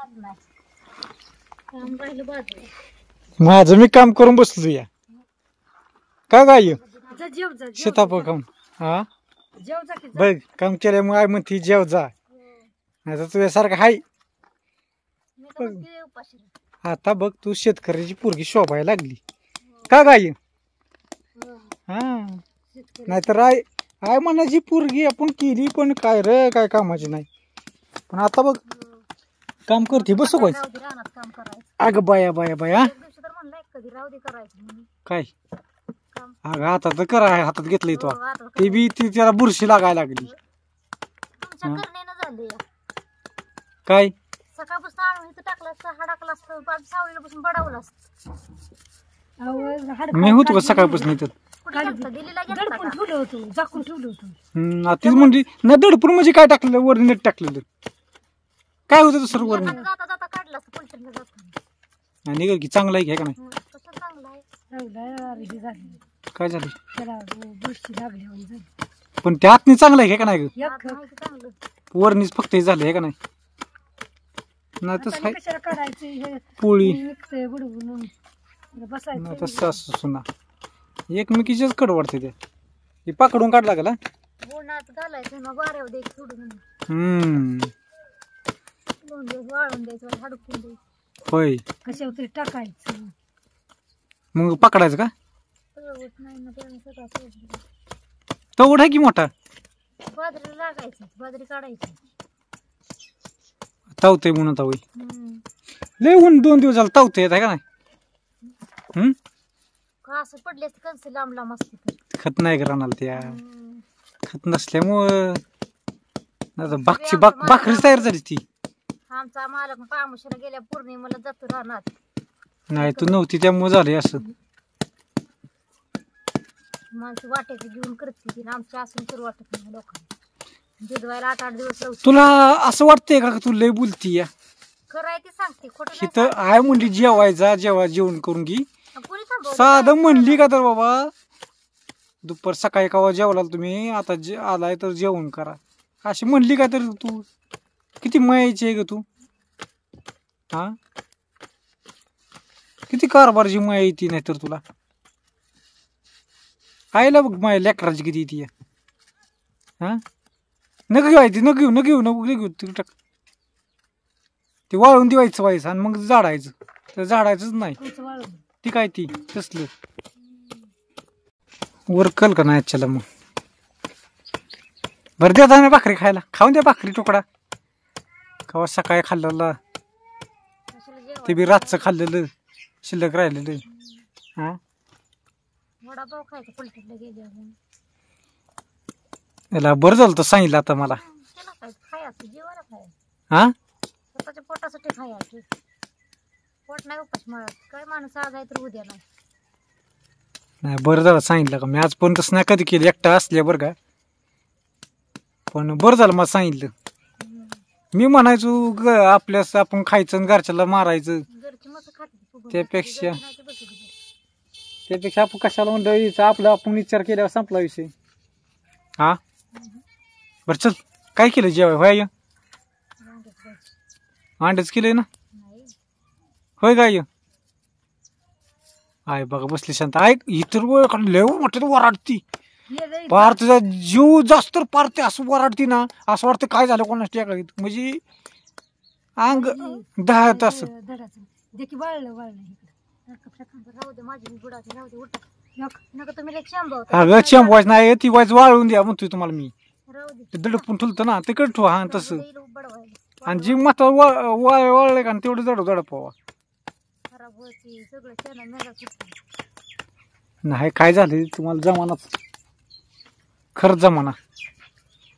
काम राहिलं बाजू. माझं मी काम करून बसलो या का गाय जा जेव जा शेताप काम. हा जेव जा की जा. बघ काम केल्यामुळे आय म्हणते जेव जा नाही तर तुझ्यासारखं हाय. मी तर म्हणते उपाशी राहा. आता बघ तू शेतकऱ्याची पोरगी शोभायला लागली का गाय. हा नाहीतर आय आय म्हणायची पोरगी आपण केली पण काय रे काय कामाची नाही. पण आता बघ काम करते बसू काय. राहू दे, रानात काम करायचं. अगं बाया बाया बाया एक दिवशी तर म्हणलं कधी राहू दे करायचं म्हणून काय काम. अगं आता तर करा हातात घेतलंय तो हो, आता ते बी ती त्याला बुरशी लागायला लागली. तुमच्या करणेनं झाले. काय सकाळपासून आणून इथं टाकलं असतं हाडाकलं असतं सावलीला बसून बडावलं असतं. मी होतो का सकाळपासून इथं. कुठे गेलता? दिल्लीला गेलता का? ठेवलं होतं झाकून ठेवलं होतं. तीच म्हणजे न दडपूर म्हणजे काय टाकलेलं वर नेट टाकलेलं काय होतं दुसरं वर एखादं जाता जाता काढलं असतं पलटणला जाताना. निघाल की चांगलं आहे का नाही. कसं चांगलं आहे. चांगलं हे झालं काय झालं त्याला बुरशी लागली म्हणून झाली. पण त्या हातनी चांगलं आहे का नाही ग. एक नाही की चांगलं. वरणीच फक्त हे झालं आहे का नाही. नाही तसं आता आहे कशाला काढायचं हे पोळी निघतंय बुडवून बसायचं. नाही तसं असं सुना एकमेकीच्याच कड वाढते त्या हे पाकडून काढला गेला. उन्हात घालायचं मग वाऱ्यावर द्यायचं सोडून हम्म 2 दिवस वाळून द्यायचं हाडकून द्यायचं. होय कशावर तरी टाकायचं. मग पकडायचं का तळवत नाही ना त्यानं सगळं सोडलं. तेवढा आहे की मोठा बाजरी लागायची बाजरी काढायची. तावतय म्हणून आता होय लय ऊन 2 दिवस झालं तावतय आहे का नाही. का असं पडले असते कंस लांब लांब असते तर. खत नाही राहणार त्या खत नसल्यामुळं भाकरीच तयार झाली ती. आमचा मालक पामुशीला गेल्या पौर्णिमेला जातो राहणार. नाही तू नव्हती त्यामुळे झाले असं. माणसं वाटायचं घेऊन करते ती आमची असून तर वाटत नाही लोकांना. जिजवायला 8-8 दिवस राहू. तुला असं वाटतंय का तू लय बोलती या खरं आहे ती सांगते खोटं नाही. इथं आय म्हणली जेवायचा जेवण करून घे कोणी थांबवलं? साधं म्हणली का तर बाबा दुपार सकाळी कवा जेवला तुम्ही आता आलाय तर जेवण करा अशी म्हणली का तर तू किती मायाची आहे ग तू. हा किती कारभारची माया येते नाही तर तुला आईला बघ माया लेकराची किती येते. हा नग घेवायची न घेऊ टाक ते वाळून दिवायचं व्हायचं आणि मग झाडायचं तर झाडायचंच नाही. ती काय ती तसलं वरकल का नाही चला मग बरं द्या ना भाकरी खायला खाऊन द्या भाकरी तुकडा कवा सकाळी खाल्लेला ते बी रातचं खाल्लेलं शिल्लक राहिलेलं. हा वडापाव खायचं पलटणला गेल्यावर. याला बरं झालं तर सांगितलं आता मला. त्याला काय खायचं जेवायला खायचं हा स्वतःच्या पोटासाठी खायचं. पोट नाही उपास मळत काय माणूस आज आहे तर उद्या नाही. नाही बरं झालं सांगितलं का मी आजपर्यंत तसं नाही कधी केलं एकटा असल्या बरं का. पण बरं झालं मला सांगितलं. मी म्हणायचो आपल्यास आपण खायचं आणि घरच्याला मारायचं घरची मस्त खाते त्यापेक्षा आपण कशाला म्हणलं आपलं आपण विचार केल्यावर संपला विषय. हा बरं चल काय केलं जेवाय होय अंड्याच केलंय ना होय काय आय बघा बसली शांत ऐक इतर लय म्हटलं वराडती पार तुझा जीव जास्त तर पार ते असं वराडती ना असं वाटतं काय झालं कोणाच म्हणजे अंग 10 तास. अगं चंबवायच नाही ती वाईज वाळून द्या म्हणतोय तुम्हाला मी ते दडपून ठुलतं ना ते कट हा तसं आणि जी माता वाळले का तेवढं दडपावा नाही काय झालं तुम्हाला जमानाच खरंच जमाना.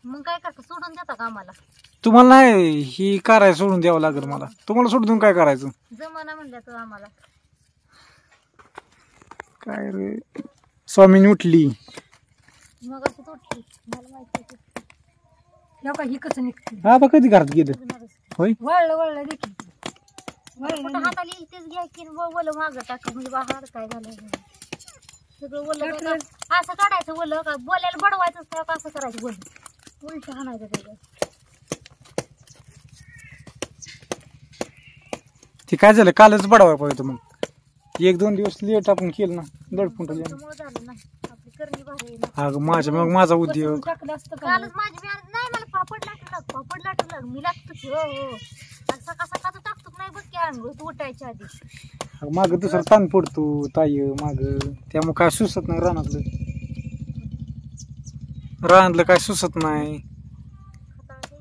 मग काय करता सोडून देता का आम्हाला. तुम्हाला नाही ही करायचं सोडून द्यावं लागेल मला. तुम्हाला सोडून काय करायचं जमाना म्हणल्या तर आम्हाला काय रे स्वामीनी उठली मग असं तुटली मला माहिती. ही कसं निघते हा बा कधी घरात गेलं होय वळलं देखील कुठं हाताला येईल तेच घ्या की ओलं मागं टाका म्हणजे बाहेर काय झालं सगळं ओलं असं काढायचं ओलं का बोलायला बडवायचं का असं करायचं ओलं उलट हाणायचं त्याच्यात. ते काय झालं कालच बडवायला पाहिजे मग 1-2 दिवस लेट आपण केलं ना दडपून ठेवलं त्यामुळे झालं ना आपली करणी भारी आहे ना. अगं माझा उद्योग टाकलं असतं का कालच माझी नाही मला पापड लाटू मी लागतो की हो आणि सकाळ तू टाकतो नाही बघ की अंघोळ तू उठायच्या आधी माग दुसरा ताण पडतो ताई माग त्यामुळे काय सुचत नाही रानातलं काय सुचत नाही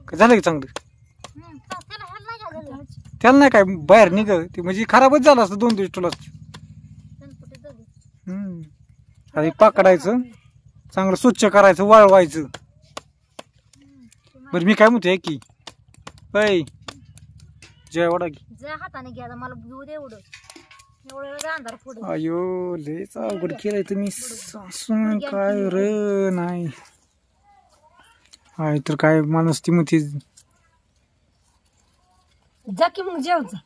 काय झालं की चांगलं त्याला ह्याला नाही काय झालं त्याला नाही काय बाहेर निघ ते म्हणजे खराबच झालं असतं 2 दिवस तुला गणपती झाले आधी पाकडायचं चांगलं स्वच्छ करायचं वाळवायचं बरं मी काय म्हणतोय की बाई जय वडा की ज्या हाताने घ्या मला घेऊ दे एवढं अंधार पुढे अयो लयच अवघड केलंय तुम्ही सासून काय र नाही आहे तर काय माणूस ती म्हणते जा की मग जेव जा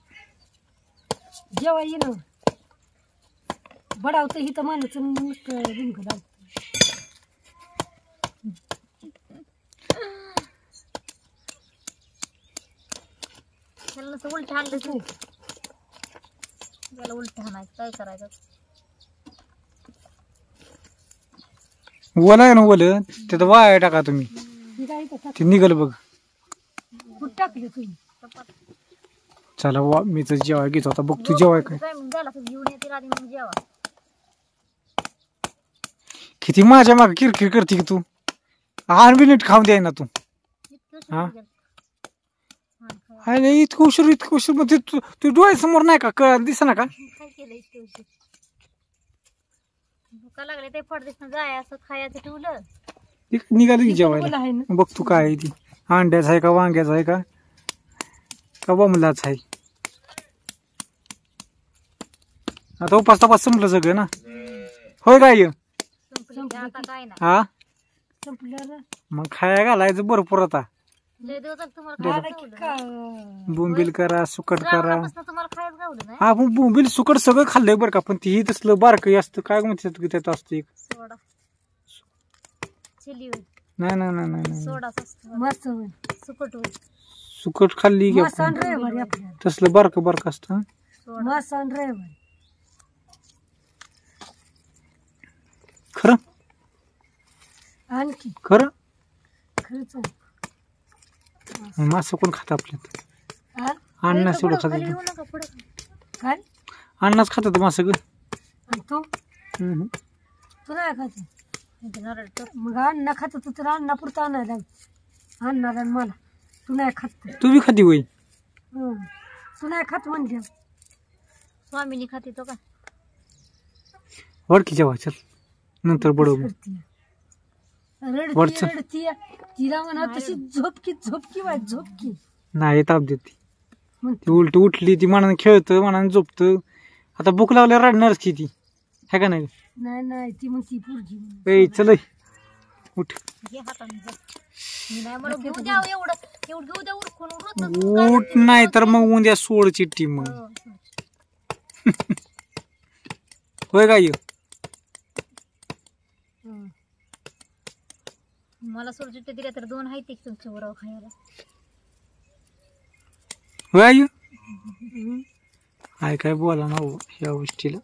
जेवा ये ना बडावतं ही तर मानाचं नुसतं रिंग लावतं त्याला नुसतं उलट हाणलं तू त्याला उलट हाणायचं काय करायचं ओला आहे ना ओल तिथं वाया टाका तुम्ही ही काय इथं ते निघल बघ कुठं टाकलं तुम्ही चला वा मी तर जेवाय घेतो आता बघ तू जेवाय काय मग झाला तू घेऊन येते आधी मग जेवा किती माझ्या माग किरकिर करते की तू 8 मिनिट खाऊन द्याय ना तू इतकं हा? सुरू केलं. अरे इतकं उशीर मग तू डोळ्यासमोर नाही का दिसना का काय केलं इतकं उशीर भुका लागले ते पडदेस जाय असं खायचं ठेवलं निघाली की बोला जेवायला आहे ना बघ तू काय आहे ती अंड्याच आहे का वांग्याच आहे का बमलाच आहे आता उपास तपास संपलं सगळं ना होय काय संपली आता काय ना हा संपलं मग खाया घालायचं भरपूर आता लय दिवस झाले तुम्हाला खायचं गावलं का बोंबील करा सुकट करा गावापासून तुम्हाला खायचं गावलं नाही हा पण बोंबील सुकट सगळं खाल्लंय बरं का पण ती तसलं बारकं असतं काय म्हणतात की त्यात असतं एक सोडा चिली नाही नाही नाही नाही सोडाच असतो मस्त सुकट होईल सुकट खाल्ली की मासा आपण. आणि रविवारी आपल्याला तसलं बारकं असतं सोडा मासा आणि रविवारी खरं आणखी खरं खरंच मासं कोण खात आपल्यात हा? अण्णा पुढं सोडं खाली खात येऊ नका पुढं काय अण्णाच खातात मासं ग आणि तू हम्म. तू नाही खात म्हणजे नारळ तर मग अण्णा खात तू तर अण्णा पुरतं आणायला आणणार आणि मला तू नाही खात तू बी खाती वय तू नाही खात म्हणजे स्वामीनी खाते तो का वडकी जेव्हा चल नंतर बडव वरचं. रडती तिला म्हणा तशी झोपकी वाट झोपकी नाही ताप देते म्हणते ती उलटी उठली ती मनाने खेळतं मनाने झोपतं आता भूक लागल्यावर रडणारच की ती है का नाही नाही ती म्हणती पोरगी म्हणून. ए चल ए. उठ घे हाताने जा. मी नाही मला घेऊ द्या एवढं घेऊ द्या उरकून रोजच उठ नाही तर मग उद्या सोड चिठ्ठी मग होय काय हं. मला सोडचिट्टे दिल्या तर 2 आहेत एक तुमच्या बरोबर खायला होय आई हं. काय काय बोला ना हो या गोष्टीला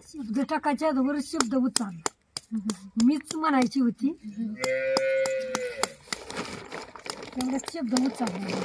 शब्द टाकायच्या अगोदर शब्द उच्चारला मीच म्हणायची होती तेवढ्यात शब्द उच्चारला